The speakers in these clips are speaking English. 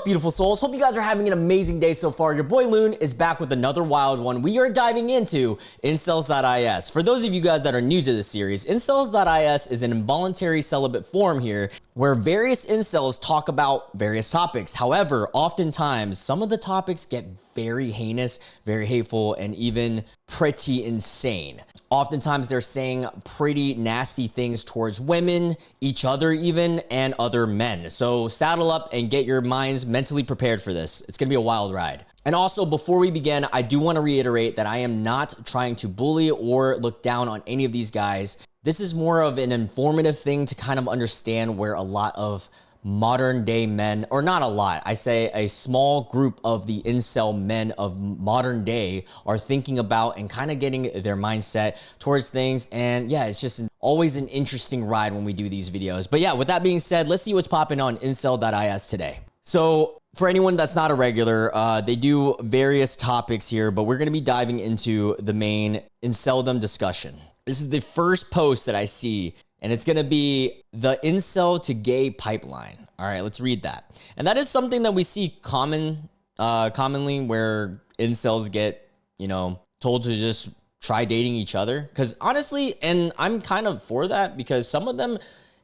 beautiful souls? Hope you guys are having an amazing day so far. Your boy Loon is back with another wild one. We are diving into Incels.is. For those of you guys that are new to this series, Incels.is is an involuntary celibate forum here where various incels talk about various topics. However, oftentimes some of the topics get very heinous, very hateful, and even pretty insane. Oftentimes they're saying pretty nasty things towards women, each other even, and other men. So saddle up and get your minds mentally prepared for this. It's gonna be a wild ride. And also, before we begin, I do want to reiterate that I am not trying to bully or look down on any of these guys. This is more of an informative thing to kind of understand where a lot of modern day men, or not a lot, I say a small group of the incel men of modern day are thinking about and kind of getting their mindset towards things. And yeah, it's just always an interesting ride when we do these videos. But yeah, with that being said, let's see what's popping on Incel.is today. So for anyone that's not a regular, they do various topics here, but we're going to be diving into the main Inceldom discussion. This is the first post that I see, and it's going to be the incel to gay pipeline. All right, let's read that. And that is something that we see commonly where incels get, told to just try dating each other. Because honestly, and I'm kind of for that, because some of them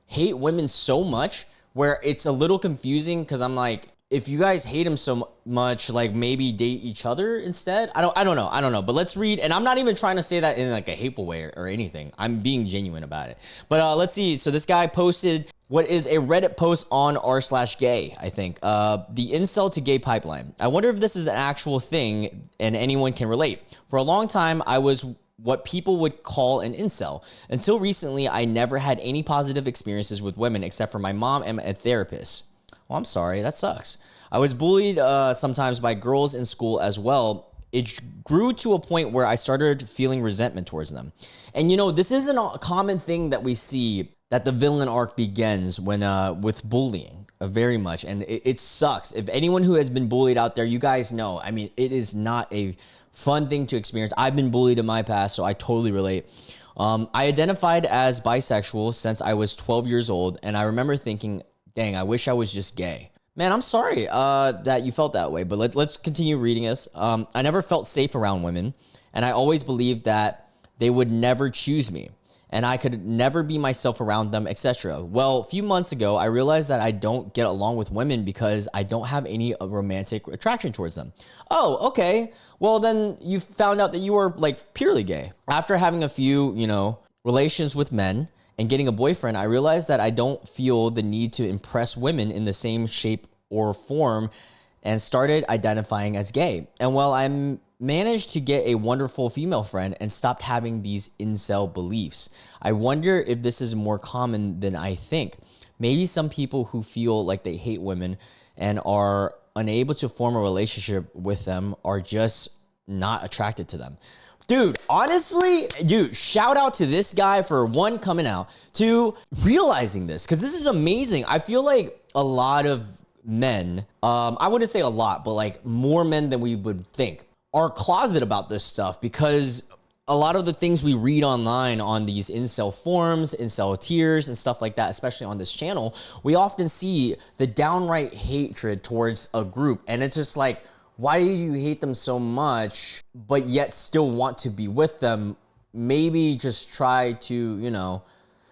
hate women so much where it's a little confusing, because I'm like, if you guys hate him so much, like maybe date each other instead. I don't know. But let's read. And I'm not even trying to say that in like a hateful way or anything. I'm being genuine about it. But let's see. So this guy posted what is a Reddit post on r/gay, I think. The incel to gay pipeline. I wonder if this is an actual thing and anyone can relate. For a long time, I was what people would call an incel. Until recently, I never had any positive experiences with women except for my mom and a therapist. Well, I'm sorry, that sucks. I was bullied sometimes by girls in school as well. It grew to a point where I started feeling resentment towards them. And this isn't a common thing that we see, that the villain arc begins when with bullying very much. And it sucks. If anyone who has been bullied out there, you guys know, I mean, it is not a fun thing to experience. I've been bullied in my past, so I totally relate. I identified as bisexual since I was 12 years old, and I remember thinking, dang, I wish I was just gay. Man, I'm sorry that you felt that way, but let's continue reading this. I never felt safe around women, and I always believed that they would never choose me, and I could never be myself around them, etc. Well, a few months ago, I realized that I don't get along with women because I don't have any romantic attraction towards them. Oh, okay. Well, then you found out that you were like purely gay. After having a few, relations with men and getting a boyfriend, I realized that I don't feel the need to impress women in the same shape or form, and started identifying as gay. And while I managed to get a wonderful female friend and stopped having these incel beliefs, I wonder if this is more common than I think. Maybe some people who feel like they hate women and are unable to form a relationship with them are just not attracted to them. Dude, honestly, shout out to this guy for one, coming out, two, realizing this, because this is amazing. I feel like a lot of men, I wouldn't say a lot, but like more men than we would think, are closet about this stuff, because a lot of the things we read online on these incel forums, incel tiers, and stuff like that, especially on this channel, we often see the downright hatred towards a group. And it's just like, why do you hate them so much, but yet still want to be with them? Maybe just try to,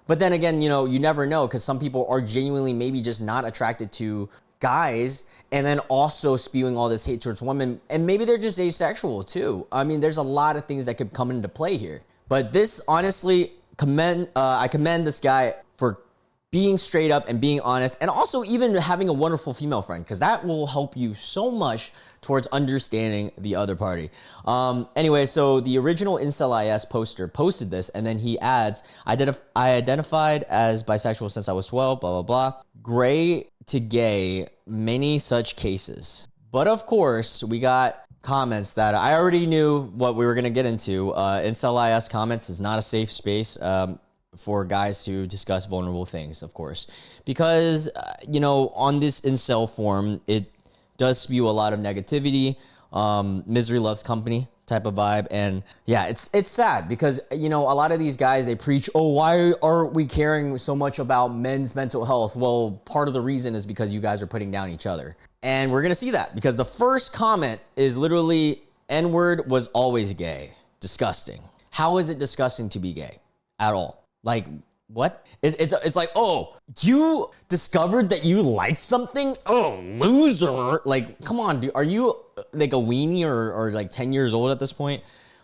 but then again, you never know, because some people are genuinely maybe just not attracted to guys, and then also spewing all this hate towards women, and maybe they're just asexual too. I mean, there's a lot of things that could come into play here. But this, honestly, I commend this guy for being straight up and being honest, and also even having a wonderful female friend, because that will help you so much towards understanding the other party. Anyway, so the original Incel.is poster posted this, and then he adds, I identified as bisexual since I was 12, blah, blah, blah. Gray to gay, many such cases. But of course, we got comments that I already knew what we were going to get into. Incel.is comments is not a safe space for guys to discuss vulnerable things, of course, because on this incel forum, it does spew a lot of negativity, misery loves company type of vibe. And yeah, it's sad because, a lot of these guys, they preach, oh, why are we caring so much about men's mental health? Well, part of the reason is because you guys are putting down each other. And we're going to see that because the first comment is literally N-word was always gay. Disgusting. How is it disgusting to be gay at all? Like, what? It's like, oh, you discovered that you liked something? Oh, loser. Like, come on, dude. Are you like a weenie or like 10 years old at this point?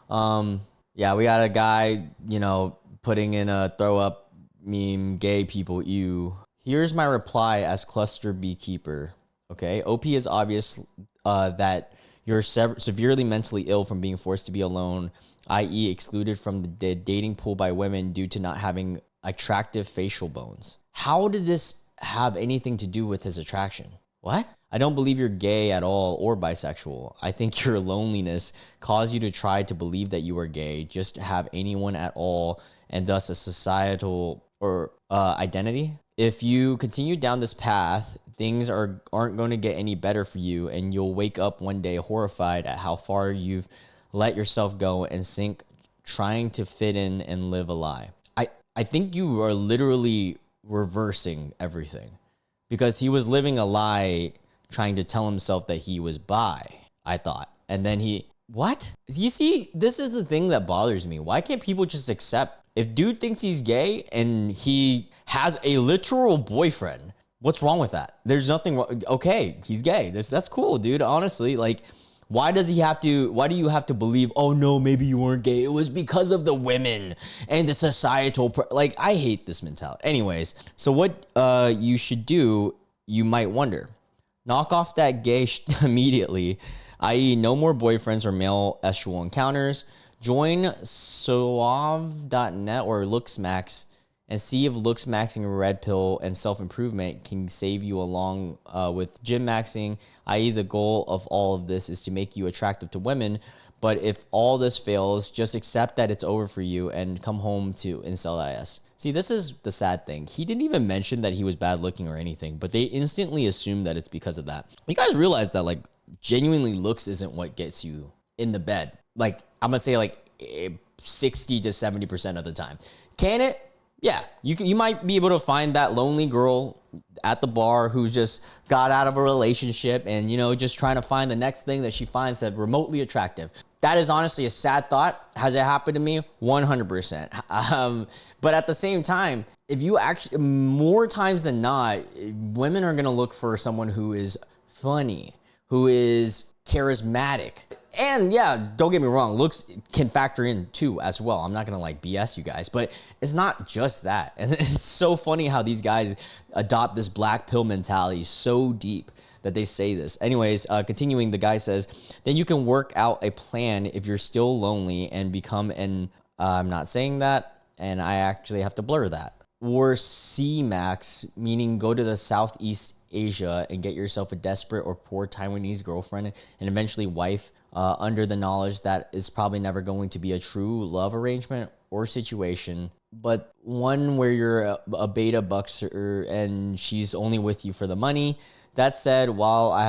Yeah, we got a guy, you know, putting in a throw up meme, gay people, ew. Here's my reply as cluster beekeeper. Okay, OP is obvious that you're severely mentally ill from being forced to be alone, i.e. excluded from the dating pool by women due to not having attractive facial bones. How did this have anything to do with his attraction? What? I don't believe you're gay at all or bisexual. I think your loneliness caused you to try to believe that you are gay, just to have anyone at all, and thus a societal or identity. If you continue down this path, things aren't going to get any better for you, and you'll wake up one day horrified at how far you've let yourself go and sink trying to fit in and live a lie. I think you are literally reversing everything because he was living a lie trying to tell himself that he was bi, I thought. And then what? You see, this is the thing that bothers me. Why can't people just accept if dude thinks he's gay and he has a literal boyfriend? What's wrong with that? There's nothing wrong. Okay, he's gay. That's cool, dude. Honestly, like, why do you have to believe, oh no, maybe you weren't gay? It was because of the women and the societal, like, I hate this mentality. Anyways, so what you should do, you might wonder, knock off that gay immediately, i.e. no more boyfriends or male sexual encounters. Join suave.net or LooksMax and see if LooksMaxing, Red Pill, and self-improvement can save you along with gym maxing, i.e. the goal of all of this is to make you attractive to women. But if all this fails, just accept that it's over for you and come home to Incel.is. See, this is the sad thing. He didn't even mention that he was bad looking or anything, but they instantly assume that it's because of that. You guys realize that, like, genuinely looks isn't what gets you in the bed. Like, I'm gonna say like 60 to 70% of the time. Can it? Yeah, you might be able to find that lonely girl at the bar who's just got out of a relationship and, you know, just trying to find the next thing that she finds that remotely attractive. That is honestly a sad thought. Has it happened to me? 100%. But at the same time, if you actually, more times than not, women are going to look for someone who is funny, who is charismatic. And yeah, don't get me wrong, looks can factor in too as well. I'm not gonna like BS you guys, but it's not just that. And it's so funny how these guys adopt this black pill mentality so deep that they say this. Anyways, continuing, the guy says, then you can work out a plan if you're still lonely and become an, I'm not saying that, and I actually have to blur that. Or C-Max, meaning go to the Southeast Asia and get yourself a desperate or poor Taiwanese girlfriend and eventually wife, under the knowledge that it's probably never going to be a true love arrangement or situation, but one where you're a beta buxer and she's only with you for the money. That said, while what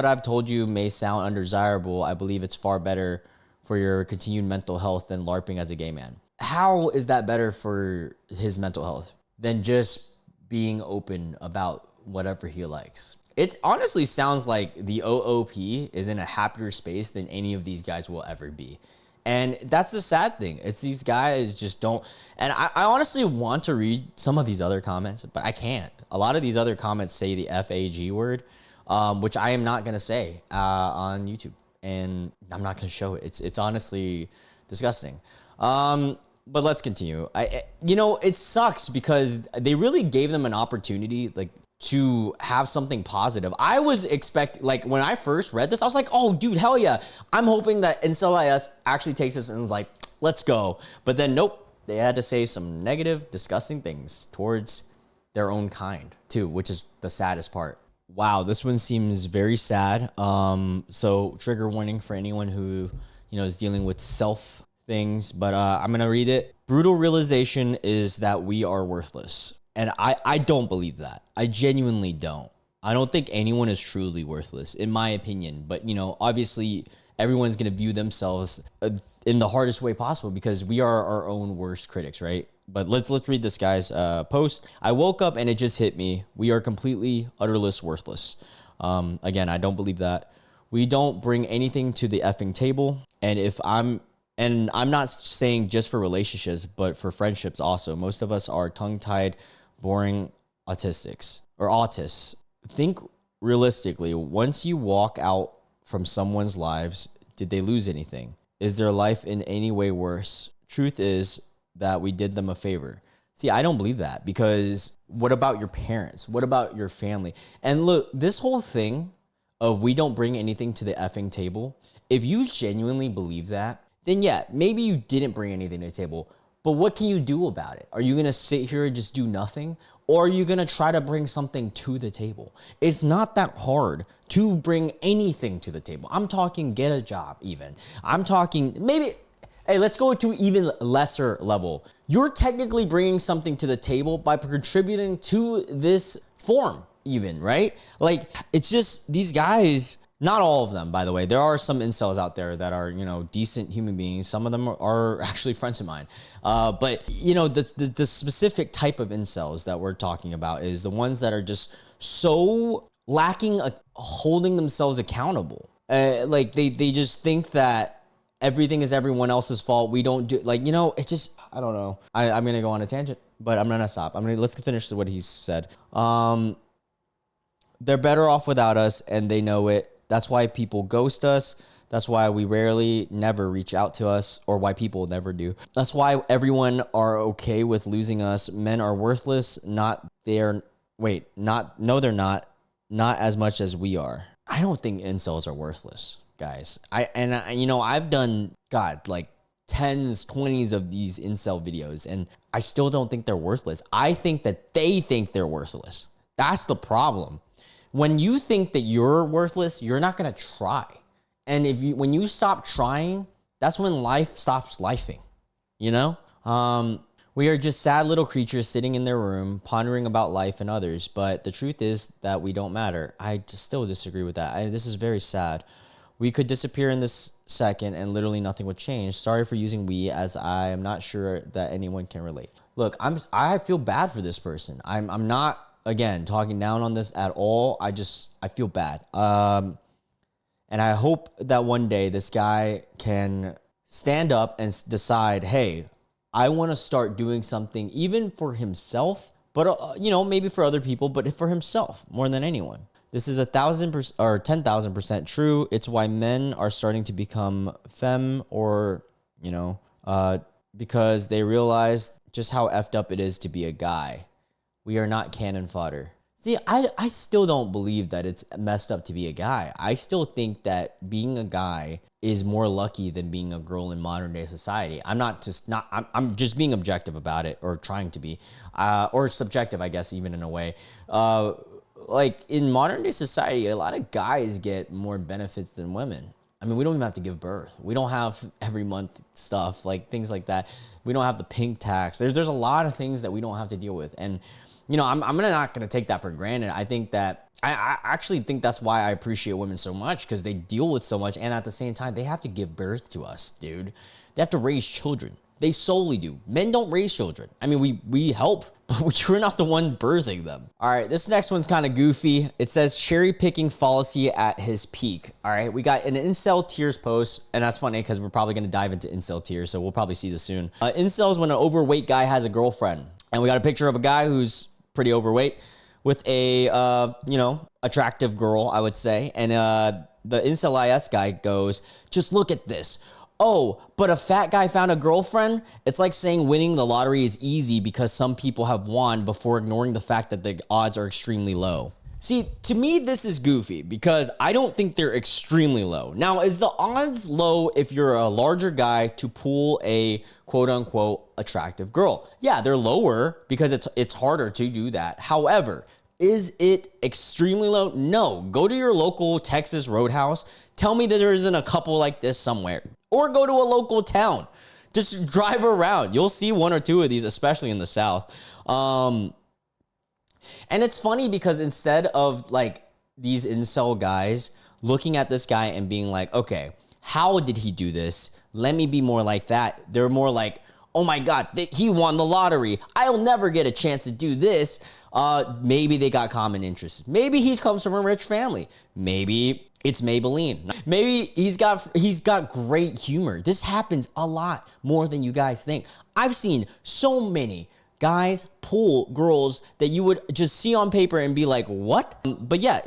I've told you may sound undesirable, I believe it's far better for your continued mental health than LARPing as a gay man. How is that better for his mental health than just being open about whatever he likes? It honestly sounds like the OOP is in a happier space than any of these guys will ever be. And that's the sad thing. It's these guys just don't. And I honestly want to read some of these other comments, but I can't. A lot of these other comments say the FAG word, which I am not going to say on YouTube. And I'm not going to show it. It's honestly disgusting. But let's continue. It sucks because they really gave them an opportunity, like, to have something positive. I was expecting, like, when I first read this, I was like, oh, dude, hell yeah. I'm hoping that Incel.is actually takes this and is like, let's go. But then, nope, they had to say some negative, disgusting things towards their own kind, too, which is the saddest part. Wow, this one seems very sad. So trigger warning for anyone who, is dealing with self things, but I'm going to read it. Brutal realization is that we are worthless. And I don't believe that. I genuinely don't. I don't think anyone is truly worthless, in my opinion. But, obviously everyone's going to view themselves in the hardest way possible because we are our own worst critics, right? But let's read this guy's post. I woke up and it just hit me. We are completely, utterless, worthless. Again, I don't believe that. We don't bring anything to the effing table. And I'm not saying just for relationships, but for friendships also. Most of us are tongue-tied, boring autistics or autists. Think realistically, once you walk out from someone's lives, did they lose anything? Is their life in any way worse? Truth is that we did them a favor. See, I don't believe that, because what about your parents? What about your family? And look, this whole thing of we don't bring anything to the effing table, if you genuinely believe that, then yeah, maybe you didn't bring anything to the table, but what can you do about it? Are you gonna sit here and just do nothing? Or are you gonna try to bring something to the table? It's not that hard to bring anything to the table. I'm talking get a job even. I'm talking maybe, hey, let's go to even lesser level. You're technically bringing something to the table by contributing to this forum even, right? Like, it's just these guys, not all of them, by the way. There are some incels out there that are, decent human beings. Some of them are actually friends of mine. But, the specific type of incels that we're talking about is the ones that are just so lacking holding themselves accountable. Like, they just think that everything is everyone else's fault. We don't do, it's just, I don't know. I'm going to go on a tangent, but I'm going to stop. Let's finish what he said. They're better off without us, and they know it. That's why people ghost us. That's why we rarely, never reach out to us, or why people never do. That's why everyone are okay with losing us. Men are worthless. They're not as much as we are. I don't think incels are worthless, guys. I've done, like 10s, 20s of these incel videos, and I still don't think they're worthless. I think that they think they're worthless. That's the problem. When you think that you're worthless, you're not going to try. And when you stop trying, that's when life stops lifing, We are just sad little creatures sitting in their room, pondering about life and others. But the truth is that we don't matter. I still disagree with that. This is very sad. We could disappear in this second and literally nothing would change. Sorry for using we, as I am not sure that anyone can relate. Look, I feel bad for this person. I'm not, again, talking down on this at all. I feel bad. And I hope that one day this guy can stand up and decide, hey, I want to start doing something even for himself, but maybe for other people, but for himself more than anyone. This is 1,000% or 10,000% true. It's why men are starting to become femme, or because they realize just how effed up it is to be a guy. We are not cannon fodder. See, I still don't believe that it's messed up to be a guy. I still think that being a guy is more lucky than being a girl in modern day society. I'm just being objective about it, or trying to be, or subjective, I guess, even in a way. Like in modern day society, a lot of guys get more benefits than women. We don't even have to give birth. We don't have every month stuff, like things like that. We don't have the pink tax. There's a lot of things that we don't have to deal with. And I'm not going to take that for granted. I think that I actually think that's why I appreciate women so much, because they deal with so much. And at the same time, they have to give birth to us, dude. They have to raise children. They solely do. Men don't raise children. We help, but we're not the one birthing them. All right, this next one's kind of goofy. It says cherry picking fallacy at his peak. All right, we got an incel tears post, and that's funny because we're probably going to dive into incel tears, so we'll probably see this soon. Incels when an overweight guy has a girlfriend. And we got a picture of a guy who's pretty overweight with a, attractive girl, I would say. And the Incel.is guy goes, just look at this. Oh, but a fat guy found a girlfriend? It's like saying winning the lottery is easy because some people have won, before ignoring the fact that the odds are extremely low. See, to me, this is goofy because I don't think they're extremely low. Now, is the odds low if you're a larger guy to pull a quote unquote attractive girl? Yeah, they're lower because it's harder to do that. However, is it extremely low? No. Go to your local Texas Roadhouse. Tell me that there isn't a couple like this somewhere. Or go to a local town. Just drive around. You'll see one or two of these, especially in the South. And it's funny because instead of like these incel guys looking at this guy and being like, okay, How did he do this? Let me be more like that. They're more like, oh my God, he won the lottery. I'll never get a chance to do this. Maybe they got common interests. Maybe he comes from a rich family. Maybe it's Maybelline. Maybe he's got great humor. This happens a lot more than you guys think. I've seen so many guys pull girls that you would just see on paper and be like, what? But yeah,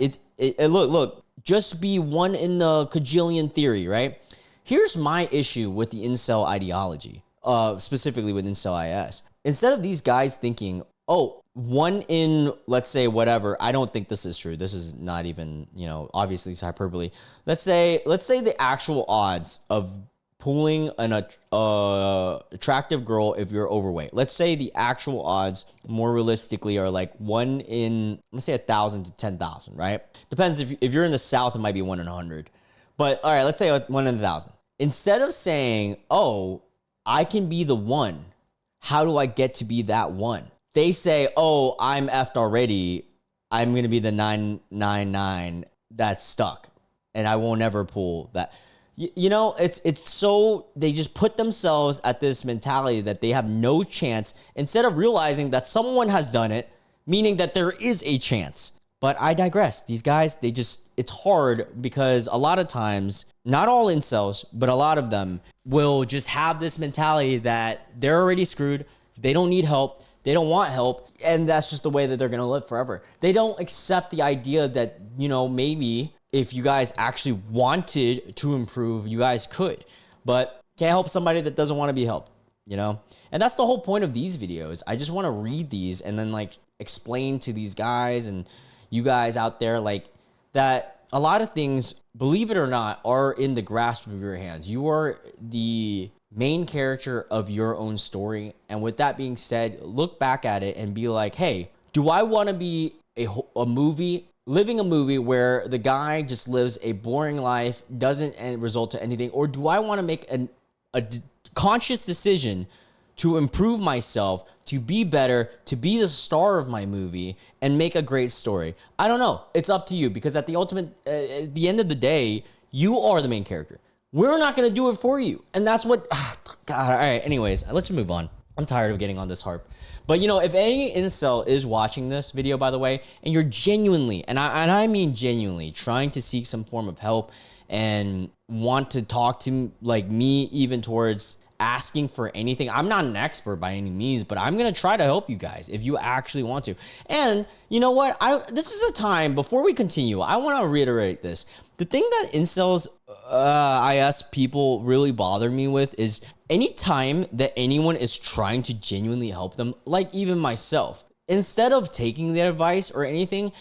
look, just be one in the cajillion theory, right? Here's my issue with the incel ideology, specifically with Incel.is. Instead of these guys thinking, oh, one in, let's say, whatever, I don't think this is true. This is not even, obviously it's hyperbole. Let's say the actual odds of pulling an attractive girl if you're overweight. Let's say the actual odds more realistically are like 1 in, let's say 1,000 to 10,000, right? Depends if you're in the South, it might be 1 in 100. But all right, let's say 1 in 1,000. Instead of saying, oh, I can be the one, how do I get to be that one? They say, oh, I'm effed already. I'm going to be the 999 that's stuck and I won't ever pull that. It's so they just put themselves at this mentality that they have no chance instead of realizing that someone has done it, meaning that there is a chance. But I digress. These guys, it's hard because a lot of times, not all incels, but a lot of them will just have this mentality that they're already screwed. They don't need help. They don't want help. And that's just the way that they're going to live forever. They don't accept the idea that, maybe if you guys actually wanted to improve, you guys could. But can't help somebody that doesn't want to be helped, And that's the whole point of these videos. I just want to read these and then explain to these guys and you guys out there that a lot of things, believe it or not, are in the grasp of your hands. You are the main character of your own story. And with that being said, look back at it and be like, hey, do I want to be living a movie where the guy just lives a boring life, doesn't result to anything? Or do I want to make a conscious decision to improve myself, to be better, to be the star of my movie and make a great story? I don't know. It's up to you because at the end of the day, you are the main character. We're not going to do it for you. And that's what, God, all right. Anyways, let's move on. I'm tired of getting on this harp. But if any incel is watching this video, by the way, and you're genuinely, and I mean genuinely, trying to seek some form of help and want to talk to me even towards asking for anything. I'm not an expert by any means, but I'm going to try to help you guys if you actually want to. And you know what? This is a time, before we continue, I want to reiterate this. The thing that incels, IS people really bother me with is anytime that anyone is trying to genuinely help them, like even myself, instead of taking their advice or anything,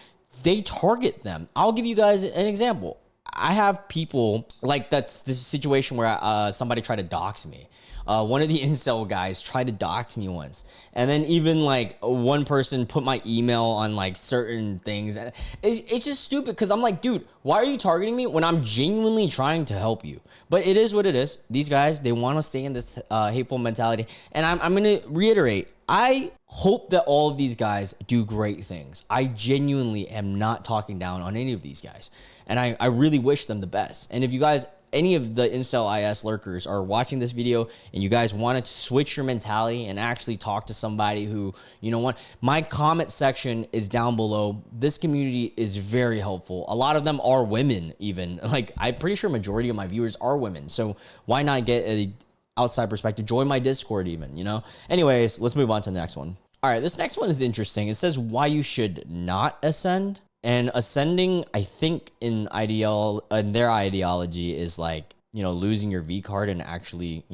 they target them. I'll give you guys an example. I have people that's the situation where somebody tried to dox me. One of the incel guys tried to dox me once. And then even one person put my email on certain things. It's just stupid because I'm like, dude, why are you targeting me when I'm genuinely trying to help you? But it is what it is. These guys, they want to stay in this hateful mentality. And I'm going to reiterate, I hope that all of these guys do great things. I genuinely am not talking down on any of these guys. And I really wish them the best. And if you guys, any of the Incel.is lurkers are watching this video and you guys want to switch your mentality and actually talk to somebody who, my comment section is down below. This community is very helpful. A lot of them are women even. I'm pretty sure majority of my viewers are women. So why not get an outside perspective? Join my Discord even, Anyways, let's move on to the next one. All right, this next one is interesting. It says why you should not ascend. And ascending, I think in their ideology is losing your V card and actually,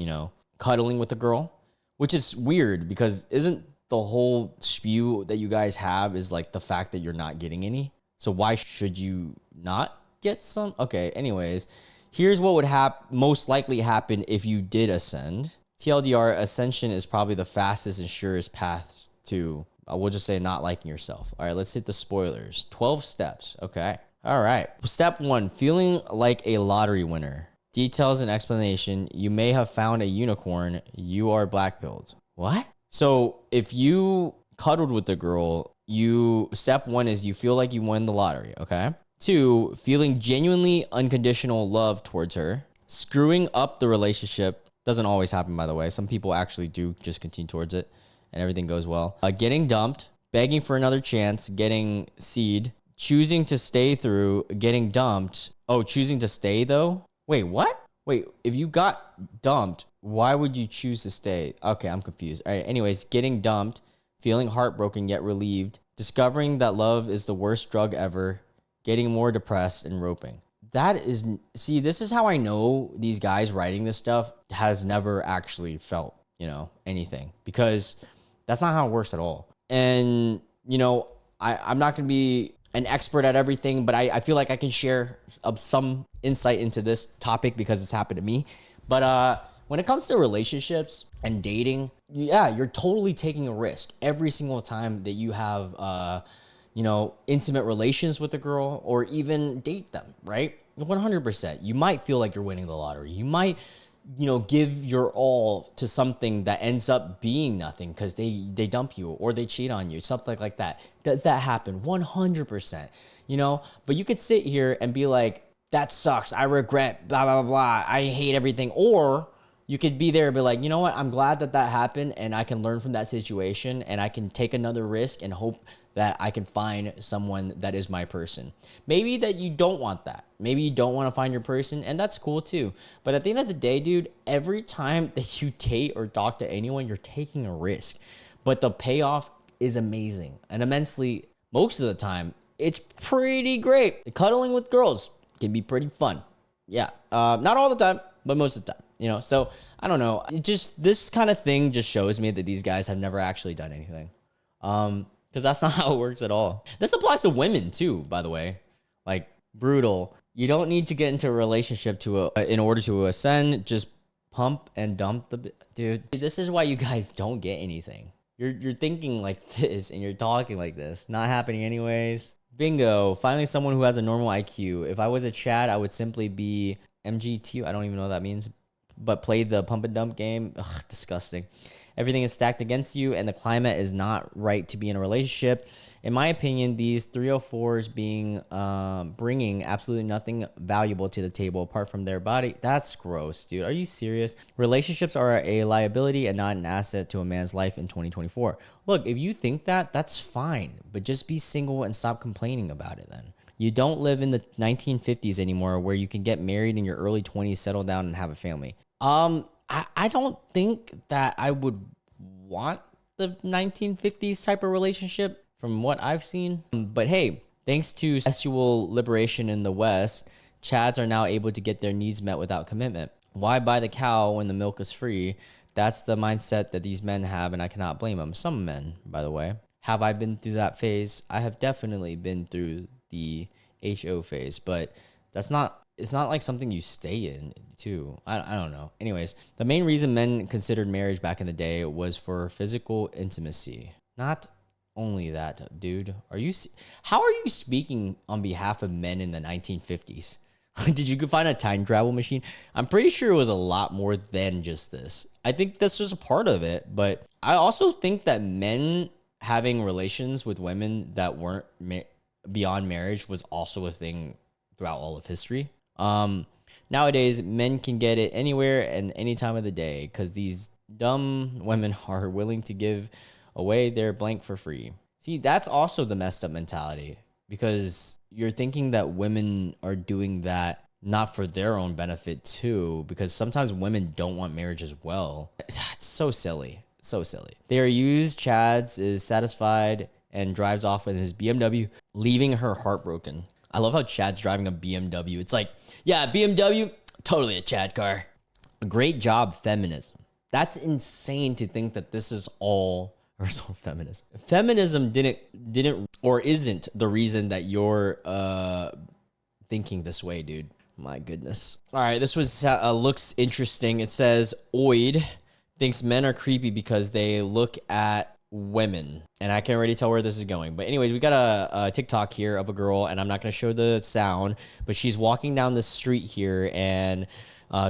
cuddling with a girl, which is weird because isn't the whole spew that you guys have is the fact that you're not getting any? So why should you not get some? Okay, anyways, here's what would most likely happen if you did ascend. TLDR, ascension is probably the fastest and surest path to, we'll just say, not liking yourself. All right, let's hit the spoilers. 12 steps. Okay. All right. Step 1, feeling like a lottery winner. Details and explanation. You may have found a unicorn. You are blackpilled. What? So if you cuddled with the girl, step 1 is you feel like you won the lottery. Okay. 2, feeling genuinely unconditional love towards her. screwing up the relationship. Doesn't always happen, by the way. Some people actually do just continue towards it and everything goes well. Getting dumped, begging for another chance, getting seed, choosing to stay through, getting dumped. Oh, choosing to stay though? Wait, what? Wait, if you got dumped, why would you choose to stay? Okay, I'm confused. All right, anyways, getting dumped, feeling heartbroken yet relieved, discovering that love is the worst drug ever, getting more depressed, and roping. That is, see, this is how I know these guys writing this stuff has never actually felt, anything, because that's not how it works at all. And, I'm not going to be an expert at everything, but I feel like I can share some insight into this topic because it's happened to me. But when it comes to relationships and dating, yeah, you're totally taking a risk every single time that you have, intimate relations with a girl or even date them, right? 100%. You might feel like you're winning the lottery. You might, give your all to something that ends up being nothing because they dump you or they cheat on you, something like that. Does that happen? 100%, but you could sit here and be like, that sucks. I regret, blah, blah, blah, blah. I hate everything. Or you could be there and be like, you know what? I'm glad that happened and I can learn from that situation and I can take another risk and hope that I can find someone that is my person. Maybe that you don't want that. Maybe you don't want to find your person, and that's cool too. But at the end of the day, dude, every time that you date or talk to anyone, you're taking a risk. But the payoff is amazing and immensely, most of the time, it's pretty great. Cuddling with girls can be pretty fun. Yeah, not all the time, but most of the time, So I don't know. This kind of thing just shows me that these guys have never actually done anything. Because that's not how it works at all. This applies to women too, by the way. Like, brutal. You don't need to get into a relationship in order to ascend. Just pump and dump dude. This is why you guys don't get anything. You're thinking like this and you're talking like this. Not happening anyways. Bingo. Finally, someone who has a normal IQ. If I was a Chad, I would simply be MGT. I don't even know what that means. But play the pump and dump game. Ugh, disgusting. Everything is stacked against you and the climate is not right to be in a relationship. In my opinion, these 304s bringing absolutely nothing valuable to the table apart from their body. That's gross, dude. Are you serious? Relationships are a liability and not an asset to a man's life in 2024. Look, if you think that, that's fine, but just be single and stop complaining about it then. You don't live in the 1950s anymore where you can get married in your early 20s, settle down, and have a family. I don't think that I would want the 1950s type of relationship from what I've seen. But hey, thanks to sexual liberation in the West, Chads are now able to get their needs met without commitment. Why buy the cow when the milk is free? That's the mindset that these men have, and I cannot blame them. Some men, by the way. Have I been through that phase? I have definitely been through the HO phase, but it's not like something you stay in too. I don't know. Anyways, the main reason men considered marriage back in the day was for physical intimacy. Not only that, dude. How are you speaking on behalf of men in the 1950s? Did you find a time travel machine? I'm pretty sure it was a lot more than just this. I think that's just a part of it, but I also think that men having relations with women that weren't beyond marriage was also a thing throughout all of history. Nowadays, men can get it anywhere and any time of the day because these dumb women are willing to give away their blank for free. See, that's also the messed up mentality because you're thinking that women are doing that not for their own benefit too, because sometimes women don't want marriage as well. It's so silly. So silly. They are used. Chads is satisfied and drives off in his BMW, leaving her heartbroken. I love how Chad's driving a BMW. It's like, yeah, BMW, totally a Chad car. Great job, feminism. That's insane to think that this is all feminism. Feminism didn't or isn't the reason that you're thinking this way, dude. My goodness. All right, this was looks interesting. It says Oid thinks men are creepy because they look at women, and I can already tell where this is going. But anyways, we got a TikTok here of a girl, and I'm not going to show the sound, but she's walking down the street here, and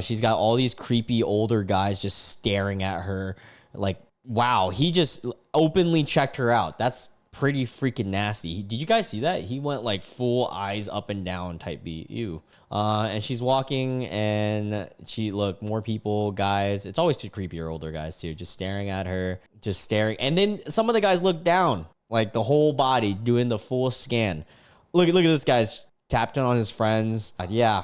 she's got all these creepy older guys just staring at her like, wow, he just openly checked her out. That's pretty freaking nasty. Did you guys see that? He went like full eyes up and down type beat. Ew. And she's walking and look, more people, guys. It's always too creepy or older guys too, just staring at her, just staring. And then some of the guys look down, like the whole body doing the full scan. Look at this guy's tapped on his friends. Yeah.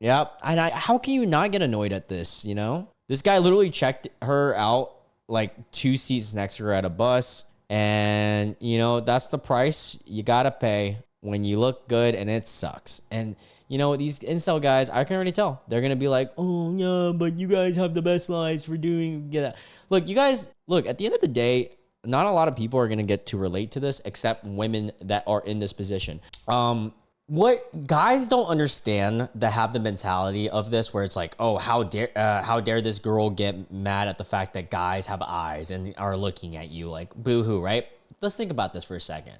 Yep. And how can you not get annoyed at this? You know, this guy literally checked her out like 2 seats next to her at a bus. And, you know, that's the price you gotta pay when you look good, and it sucks. And, you know, these incel guys, I can already tell. They're gonna be like, oh, yeah, but you guys have the best lives for doing that. Look, you guys, look, at the end of the day, not a lot of people are gonna get to relate to this except women that are in this position. What guys don't understand that have the mentality of this, where it's like, oh, how dare this girl get mad at the fact that guys have eyes and are looking at you like boo-hoo, right? Let's think about this for a second.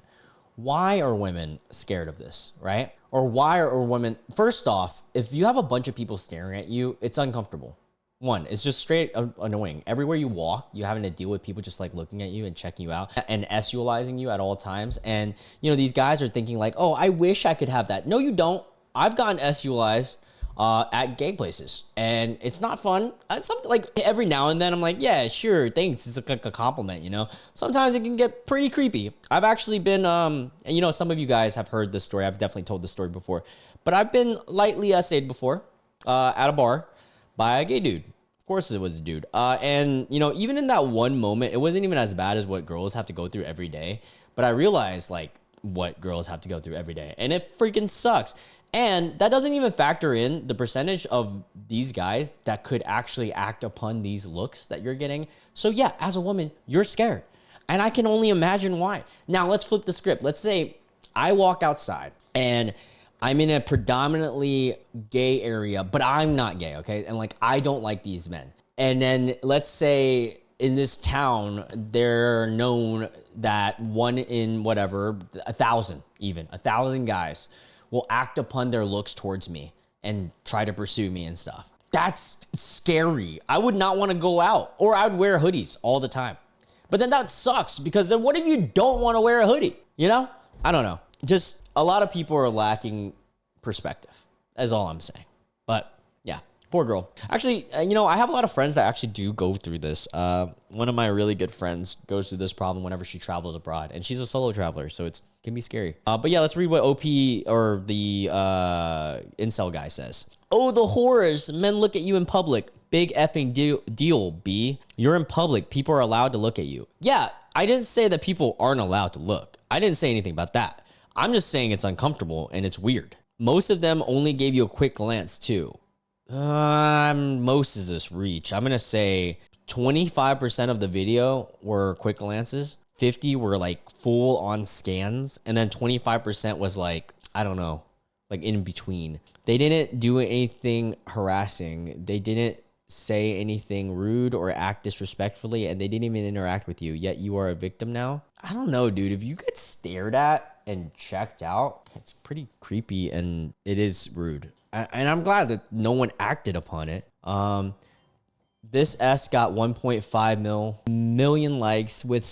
Why are women scared of this, right? Or why are women, first off, if you have a bunch of people staring at you, it's uncomfortable. One, it's just straight annoying. Everywhere you walk, you're having to deal with people just like looking at you and checking you out and sexualizing you at all times. And, you know, these guys are thinking like, oh, I wish I could have that. No, you don't. I've gotten sexualized at gay places, and it's not fun. It's something like every now and then I'm like, yeah, sure, thanks. It's like a compliment, you know? Sometimes it can get pretty creepy. I've actually been, and you know, some of you guys have heard this story. I've definitely told this story before, but I've been lightly essayed before at a bar by a gay dude. Of course it was a dude. And, you know, even in that one moment, it wasn't even as bad as what girls have to go through every day. But I realized, like, what girls have to go through every day. And it freaking sucks. And that doesn't even factor in the percentage of these guys that could actually act upon these looks that you're getting. So, yeah, as a woman, you're scared. And I can only imagine why. Now, let's flip the script. Let's say I walk outside and I'm in a predominantly gay area, but I'm not gay, okay? And like, I don't like these men. And then let's say in this town, they're known that one in whatever, 1,000 guys will act upon their looks towards me and try to pursue me and stuff. That's scary. I would not want to go out, or I would wear hoodies all the time. But then that sucks, because then what if you don't want to wear a hoodie? You know? I don't know. Just a lot of people are lacking perspective. That's all I'm saying. But yeah, poor girl. Actually, you know, I have a lot of friends that actually do go through this. One of my really good friends goes through this problem whenever she travels abroad, and she's a solo traveler, so it can be scary. But yeah, let's read what OP or the incel guy says. Oh, the horrors. Men look at you in public. Big effing deal, B. You're in public. People are allowed to look at you. Yeah, I didn't say that people aren't allowed to look. I didn't say anything about that. I'm just saying it's uncomfortable and it's weird. Most of them only gave you a quick glance too. Most is this reach. I'm going to say 25% of the video were quick glances. 50 were like full on scans. And then 25% was like, I don't know, like in between. They didn't do anything harassing. They didn't say anything rude or act disrespectfully, and they didn't even interact with you, yet you are a victim now. I don't know, dude. If you get stared at and checked out, it's pretty creepy and it is rude. And I'm glad that no one acted upon it. This S got 1.5 million likes with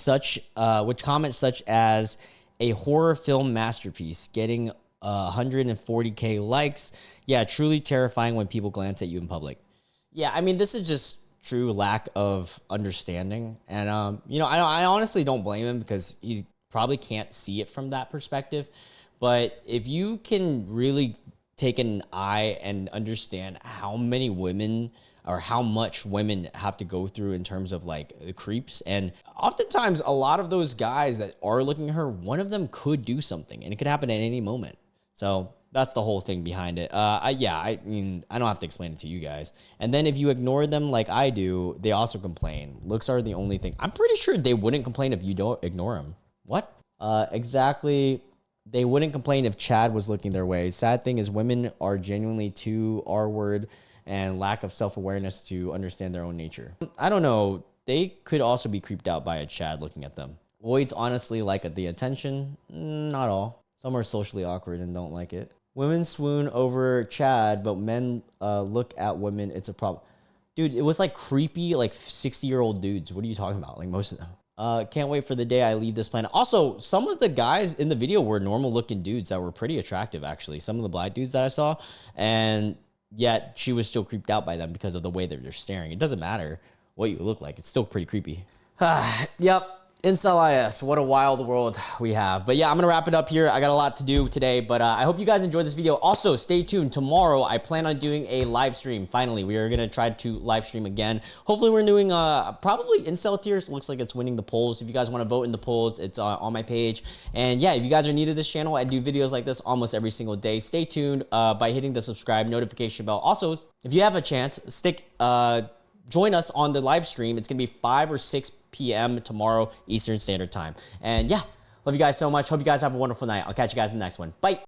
which comments such as a horror film masterpiece, getting 140K likes. Yeah, truly terrifying when people glance at you in public. Yeah, I mean, this is just true lack of understanding. And, you know, I honestly don't blame him, because he probably can't see it from that perspective. But if you can really take an eye and understand how many women or how much women have to go through in terms of like the creeps, and oftentimes a lot of those guys that are looking at her, one of them could do something, and it could happen at any moment. So that's the whole thing behind it. I mean, I don't have to explain it to you guys. And then if you ignore them like I do, they also complain. Looks are the only thing. I'm pretty sure they wouldn't complain if you don't ignore them. What? Exactly. They wouldn't complain if Chad was looking their way. Sad thing is women are genuinely too R-word and lack of self-awareness to understand their own nature. I don't know. They could also be creeped out by a Chad looking at them. Lloyd's honestly like the attention. Not all. Some are socially awkward and don't like it. Women swoon over Chad, but men look at women. It's a problem. Dude, it was like creepy, like 60-year-old dudes. What are you talking about? Like most of them. Can't wait for the day I leave this planet. Also, some of the guys in the video were normal looking dudes that were pretty attractive, actually. Some of the black dudes that I saw, and yet she was still creeped out by them because of the way that they're staring. It doesn't matter what you look like. It's still pretty creepy. Yep. Incel.is, what a wild world we have. But yeah, I'm gonna wrap it up here. I got a lot to do today, but I hope you guys enjoyed this video. Also, stay tuned. Tomorrow, I plan on doing a live stream. Finally, we are gonna try to live stream again. Hopefully, we're doing probably Incel tiers. It looks like it's winning the polls. If you guys want to vote in the polls, it's on my page. And yeah, if you guys are new to this channel, I do videos like this almost every single day. Stay tuned by hitting the subscribe notification bell. Also, if you have a chance, join us on the live stream. It's gonna be 5 or 6 p.m. tomorrow Eastern Standard Time. And yeah, love you guys so much. Hope you guys have a wonderful night. I'll catch you guys in the next one. Bye.